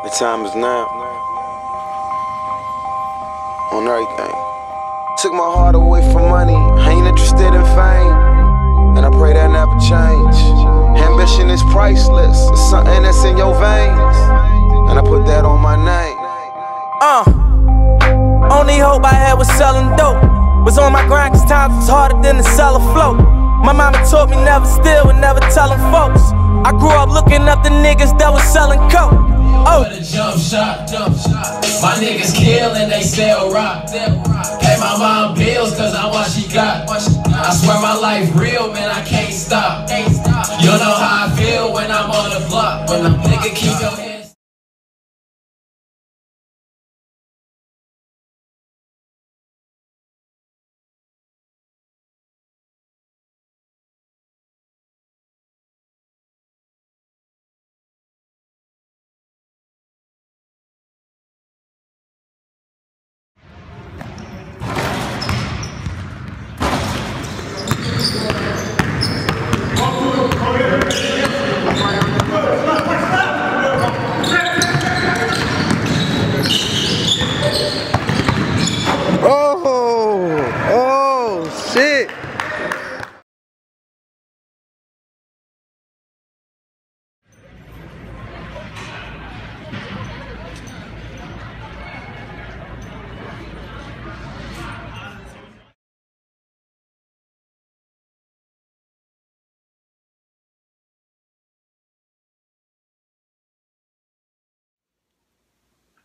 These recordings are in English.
The time is now. On everything. Took my heart away from money. I ain't interested in fame, and I pray that never change. Ambition is priceless. It's something that's in your veins, and I put that on my name. Only hope I had was selling dope. Was on my grind cause times was harder than to sell a float. My mama taught me never steal and never tellin' folks. I grew up looking up the niggas that was selling coke. For the jump shot. My niggas kill and they sell rock. Pay my mom bills cause I want she got. I swear my life real, man, I can't stop. You know how I feel when I'm on the block. When I'm nigga, keep your hands. Oh, shit.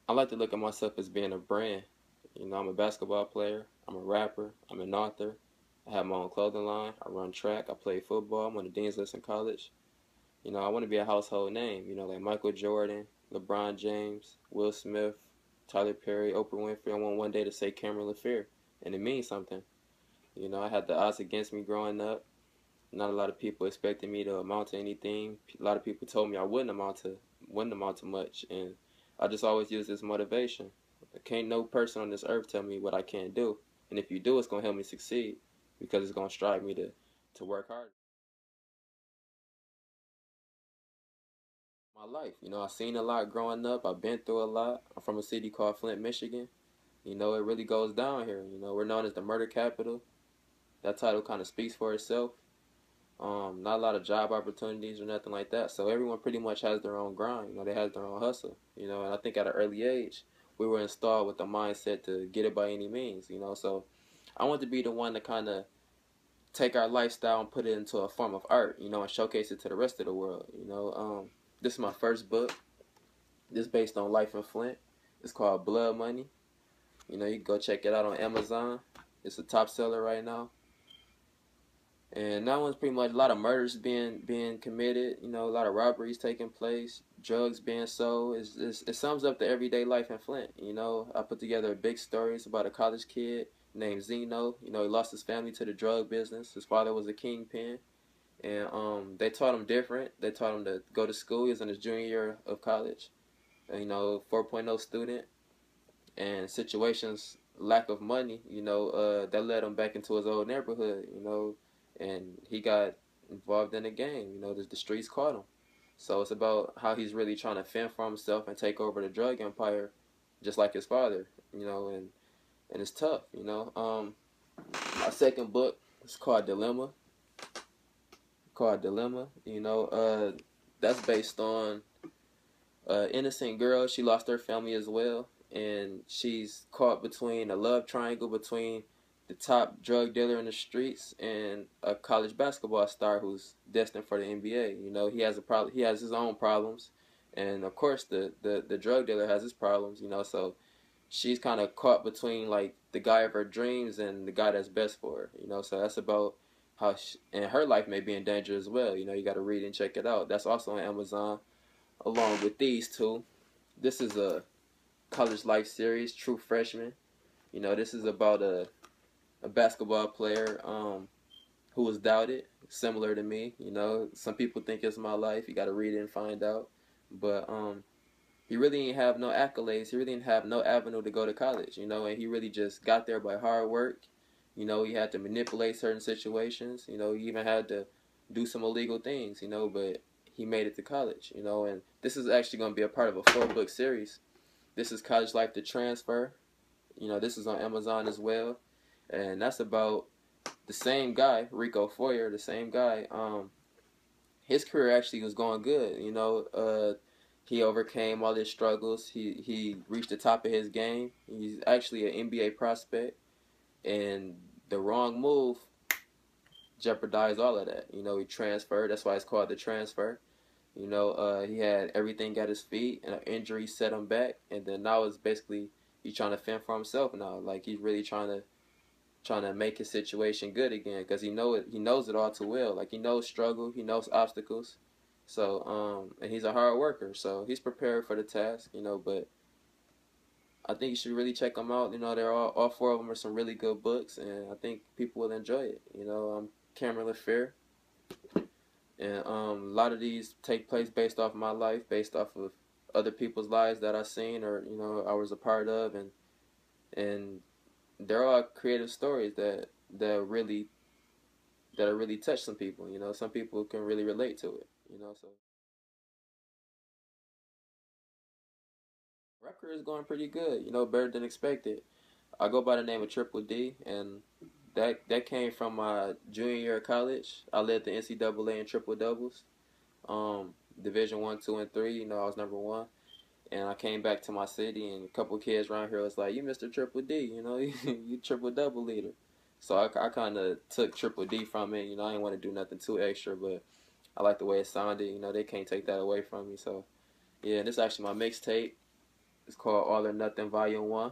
I like to look at myself as being a brand. You know, I'm a basketball player, I'm a rapper, I'm an author, I have my own clothing line, I run track, I play football, I'm on the dean's list in college. You know, I want to be a household name, you know, like Michael Jordan, LeBron James, Will Smith, Tyler Perry, Oprah Winfrey. I want one day to say Cameron LeFear, and it means something. You know, I had the odds against me growing up. Not a lot of people expected me to amount to anything. A lot of people told me I wouldn't amount to much, and I just always use this motivation. Can't no person on this earth tell me what I can't do, and if you do, it's gonna help me succeed because it's gonna strive me to work hard. My life, you know, I've seen a lot growing up. I've been through a lot. I'm from a city called Flint, Michigan. You know, it really goes down here. You know, we're known as the murder capital. That title kind of speaks for itself. Not a lot of job opportunities or nothing like that. So everyone pretty much has their own grind. You know, they have their own hustle. You know, and I think at an early age, we were installed with the mindset to get it by any means. You know, so I want to be the one to kind of take our lifestyle and put it into a form of art. You know, and showcase it to the rest of the world. You know, this is my first book. This is based on life in Flint. It's called Blood Money. You know, you can go check it out on Amazon. It's a top seller right now. And that one's pretty much a lot of murders being committed, you know, a lot of robberies taking place, drugs being sold. It sums up the everyday life in Flint. You know, I put together a big story. It's about a college kid named Zeno. You know, he lost his family to the drug business. His father was a kingpin. And they taught him different. They taught him to go to school. He was in his junior year of college. And, you know, 4.0 student. And situations, lack of money, you know, that led him back into his old neighborhood, you know, and he got involved in a gang. You know, the streets caught him. So it's about how he's really trying to fend for himself and take over the drug empire, just like his father, you know, and it's tough, you know. My second book is called Dilemma. You know, that's based on innocent girl. She lost her family as well, and she's caught between a love triangle between the top drug dealer in the streets and a college basketball star who's destined for the NBA. You know, he has a problem. He has his own problems, and of course, the drug dealer has his problems. You know, so she's kind of caught between like the guy of her dreams and the guy that's best for her. You know, so that's about how and her life may be in danger as well. You know, you got to read and check it out. That's also on Amazon, along with these two. This is a college life series, True Freshman. You know, this is about a basketball player who was doubted, similar to me. You know, some people think it's my life. You got to read it and find out. But he really didn't have no accolades. He really didn't have no avenue to go to college, you know, and he really just got there by hard work. You know, he had to manipulate certain situations. You know, he even had to do some illegal things, you know, but he made it to college, you know. And this is actually going to be a part of a 4-book series. This is College Life: The Transfer. You know, this is on Amazon as well, and that's about the same guy, Rico Foyer, the same guy. His career actually was going good. You know, he overcame all his struggles. He reached the top of his game. He's actually an NBA prospect, and the wrong move jeopardized all of that. You know, he transferred. That's why it's called the transfer. You know, he had everything at his feet, and an injury set him back. And then now it's basically he's trying to fend for himself now. Like he's really trying to make his situation good again, because he knows it all too well. Like he knows struggle, he knows obstacles. So and he's a hard worker, so he's prepared for the task. You know, but I think you should really check them out. You know, they're all 4 of them are some really good books, and I think people will enjoy it. You know, Cameron LeFear. And a lot of these take place based off my life, based off of other people's lives that I've seen or, you know, I was a part of, and they're all creative stories that really touch some people. You know, some people can really relate to it. You know, so record is going pretty good. You know, better than expected. I go by the name of Triple D, and that came from my junior year of college. I led the NCAA in triple doubles. Division 1, 2, and 3. You know, I was number 1, and I came back to my city, and a couple of kids around here was like, "You Mr. Triple D, you know, you triple double leader." So I kind of took Triple D from it. You know, I didn't want to do nothing too extra, but I like the way it sounded. You know, they can't take that away from me. So yeah, this is actually my mixtape. It's called All or Nothing Volume 1.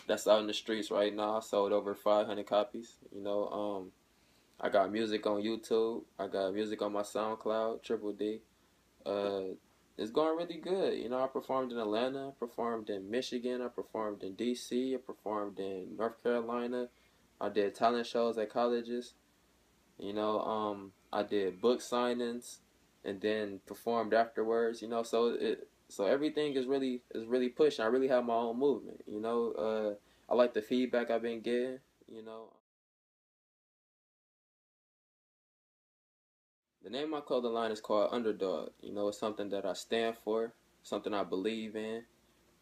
That's out in the streets right now. I sold over 500 copies. You know, I got music on YouTube. I got music on my SoundCloud, Triple D. It's going really good. You know, I performed in Atlanta, I performed in Michigan, I performed in DC, I performed in North Carolina. I did talent shows at colleges. You know, I did book signings and then performed afterwards. You know, so everything is really pushing. I really have my own movement. You know, I like the feedback I've been getting. You know, the name of my clothing line is called Underdog. You know, it's something that I stand for, something I believe in,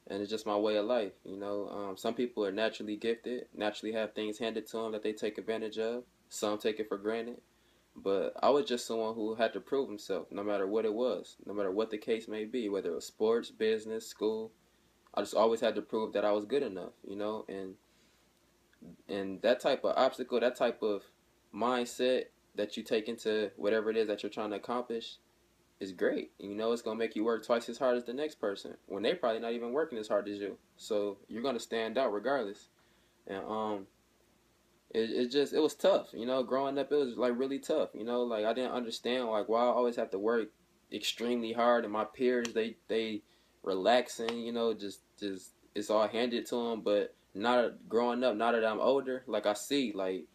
and it's just my way of life. You know, some people are naturally gifted, naturally have things handed to them that they take advantage of. Some take it for granted. But I was just someone who had to prove himself, no matter what it was, no matter what the case may be, whether it was sports, business, school. I just always had to prove that I was good enough, you know, and that type of obstacle, that type of mindset that you take into whatever it is that you're trying to accomplish is great. You know, it's gonna make you work twice as hard as the next person when they're probably not even working as hard as you. So you're gonna stand out regardless. And it was tough, you know. Growing up, it was like really tough, you know. Like I didn't understand like why I always have to work extremely hard, and my peers they relaxing, you know, just it's all handed to them. But not growing up, now that I'm older, like I see like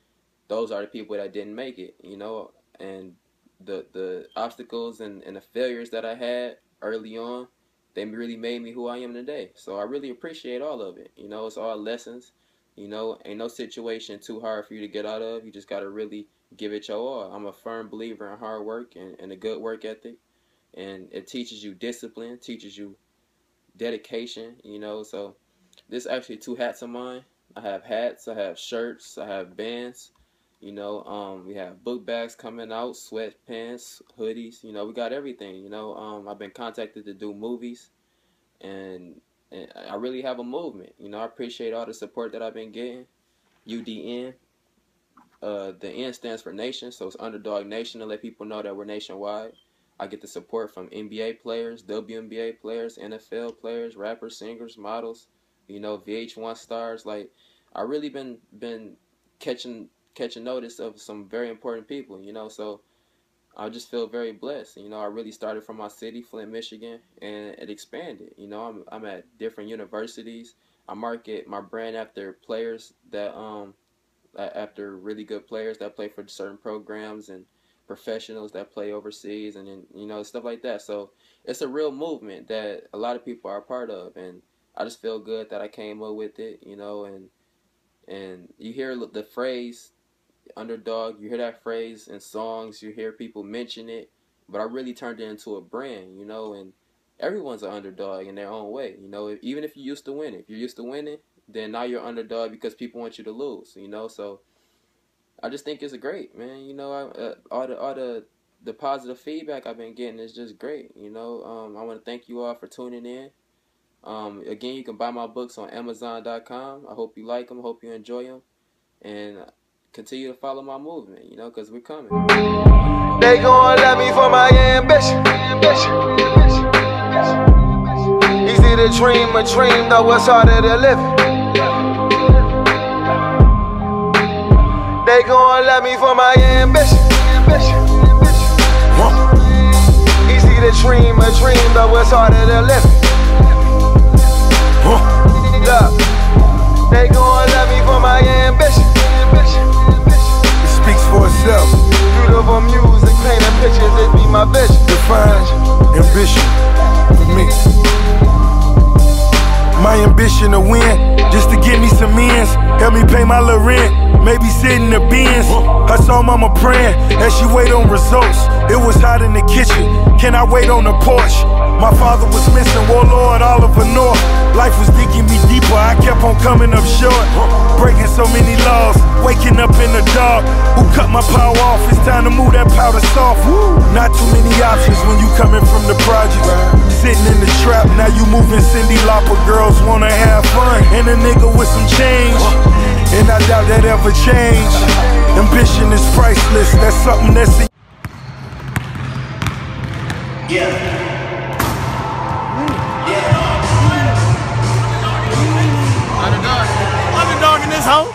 those are the people that didn't make it, you know, and the obstacles and the failures that I had early on, they really made me who I am today. So I really appreciate all of it. You know, it's all lessons. You know, ain't no situation too hard for you to get out of. You just gotta really give it your all. I'm a firm believer in hard work and a good work ethic, and it teaches you discipline, teaches you dedication. You know, so this is actually 2 hats of mine. I have hats, I have shirts, I have bands. You know, we have book bags coming out, sweatpants, hoodies. You know, we got everything. You know, I've been contacted to do movies, and I really have a movement. You know, I appreciate all the support that I've been getting. UDN, the N stands for Nation, so it's Underdog Nation to let people know that we're nationwide. I get the support from NBA players, WNBA players, NFL players, rappers, singers, models, you know, VH1 stars. Like, I really been catching notice of some very important people, you know. So I just feel very blessed. You know, I really started from my city, Flint, Michigan, and it expanded. You know, I'm at different universities. I market my brand after players that after really good players that play for certain programs and professionals that play overseas and then, you know, stuff like that. So it's a real movement that a lot of people are a part of, and I just feel good that I came up with it, you know. And you hear the phrase underdog, you hear that phrase in songs, you hear people mention it, but I really turned it into a brand, you know, and everyone's an underdog in their own way, you know. Even if you used to win, if you're used to winning, then now you're underdog because people want you to lose, you know. So I just think it's great, man. You know, all the positive feedback I've been getting is just great, you know. I want to thank you all for tuning in. Again, you can buy my books on Amazon.com. I hope you like them. I hope you enjoy them. And continue to follow my movement, you know, because we're coming. They gon' love me for my ambition. Easy to dream a dream, though it's harder to live it. They gon' love me for my ambition. Easy to dream a dream, though it's harder to live it. Look, they gon' love me for my ambition. It speaks for itself. Beautiful music, painting pictures, it be my vision. Define ambition for me. My ambition to win, just to get me some ends. Help me pay my little rent, maybe sit in the bins. I saw mama praying as she wait on results. It was hot in the kitchen, can I wait on the porch? My father was missing, warlord Oliver North. Life was digging me deeper, I kept on coming up short. Breaking so many laws, waking up in the dark. Who cut my power off? It's time to move that powder soft. Not too many options when you coming from the projects. Sitting in the trap, now you moving Cindy Lauper. Girls wanna have fun, and a nigga with some change. And I doubt that ever change. Ambition is priceless, that's something that's in. Yeah. Underdog in this hoe.